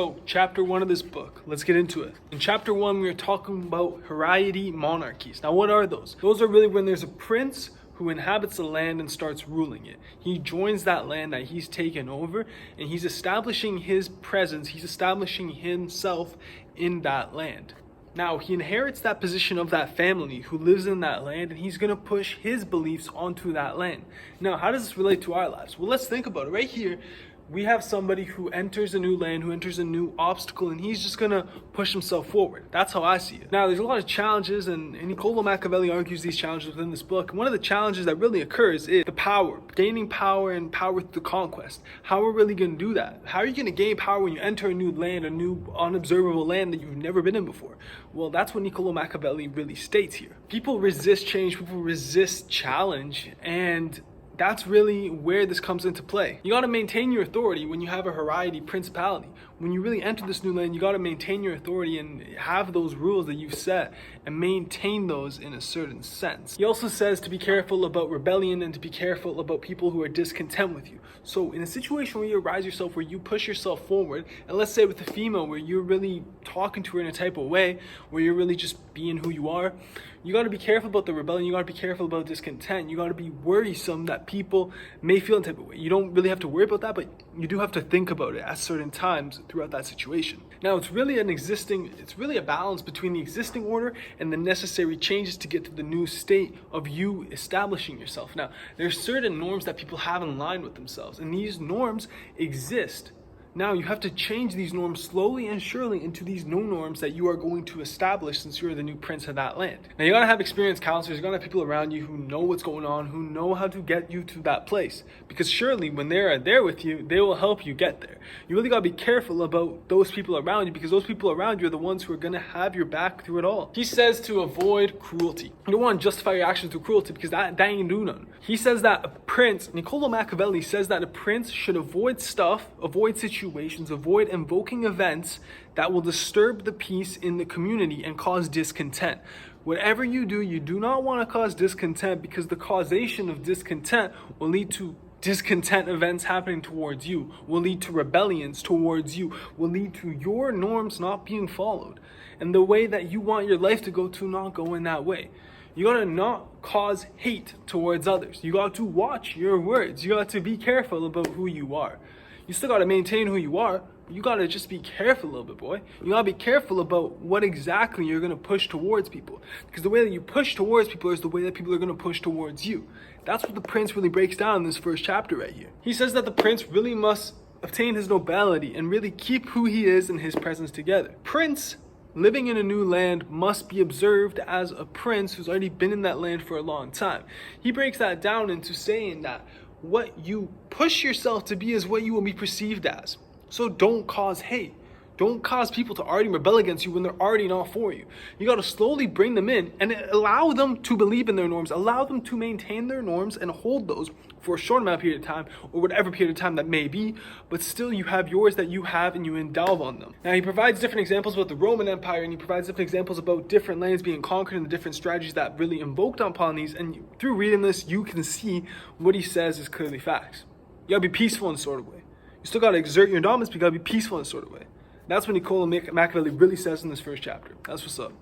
So, chapter 1 of this book, let's get into it. In chapter 1, we are talking about hereditary monarchies. Now, what are those? Those are really when there's a prince who inhabits the land and starts ruling it. He joins that land that he's taken over, and he's establishing his presence, he's establishing himself in that land. Now, he inherits that position of that family who lives in that land, and he's going to push his beliefs onto that land. Now, how does this relate to our lives? Well, let's think about it. Right here, we have somebody who enters a new land, who enters a new obstacle, and he's just going to push himself forward. That's how I see it. Now, there's a lot of challenges, and Niccolò Machiavelli argues these challenges within this book. And one of the challenges that really occurs is the power, gaining power and power through conquest. How are we really going to do that? How are you going to gain power when you enter a new land, a new unobservable land that you've never been in before? Well, that's what Niccolò Machiavelli really states here. People resist change, people resist challenge, and that's really where this comes into play. You got to maintain your authority when you have a hereditary principality. When you really enter this new land, you got to maintain your authority and have those rules that you've set and maintain those in a certain sense. He also says to be careful about rebellion and to be careful about people who are discontent with you. So in a situation where you arise yourself, where you push yourself forward, and let's say with a female where you're really talking to her in a type of way, where you're really just being who you are, you got to be careful about the rebellion, you got to be careful about discontent, you got to be worrisome that people may feel in a type of way. You don't really have to worry about that, but you do have to think about it at certain times throughout that situation. Now, it's really a balance between the existing order and the necessary changes to get to the new state of you establishing yourself. Now, there's certain norms that people have in line with themselves, and these norms exist. Now, you have to change these norms slowly and surely into these new norms that you are going to establish since you're the new prince of that land. Now, you gotta have experienced counselors, you gotta have people around you who know what's going on, who know how to get you to that place. Because surely when they are there with you, they will help you get there. You really gotta be careful about those people around you, because those people around you are the ones who are gonna have your back through it all. He says to avoid cruelty. You don't want to justify your actions through cruelty, because that ain't do none. He says that a prince, Niccolò Machiavelli says that a prince should avoid situations, avoid invoking events that will disturb the peace in the community and cause discontent. Whatever you do not want to cause discontent, because the causation of discontent will lead to discontent events happening towards you, will lead to rebellions towards you, will lead to your norms not being followed, and the way that you want your life to go to not go in that way. You gotta not cause hate towards others. You got to watch your words. You got to be careful about who you are. You still gotta maintain who you are, but you gotta just be careful a little bit, boy. You gotta be careful about what exactly you're gonna push towards people. Because the way that you push towards people is the way that people are gonna push towards you. That's what the prince really breaks down in this first chapter right here. He says that the prince really must obtain his nobility and really keep who he is and his presence together. Prince living in a new land must be observed as a prince who's already been in that land for a long time. He breaks that down into saying that what you push yourself to be is what you will be perceived as. So don't cause hate. Don't cause people to already rebel against you when they're already not for you. You got to slowly bring them in and allow them to believe in their norms. Allow them to maintain their norms and hold those for a short amount of period of time, or whatever period of time that may be, but still you have yours that you have and you indulge on them. Now, he provides different examples about the Roman Empire, and he provides different examples about different lands being conquered and the different strategies that really invoked upon these, and through reading this, you can see what he says is clearly facts. You gotta be peaceful in a sort of way. You still gotta exert your dominance, but you gotta be peaceful in a sort of way. That's what Niccolò Machiavelli really says in this first chapter. That's what's up.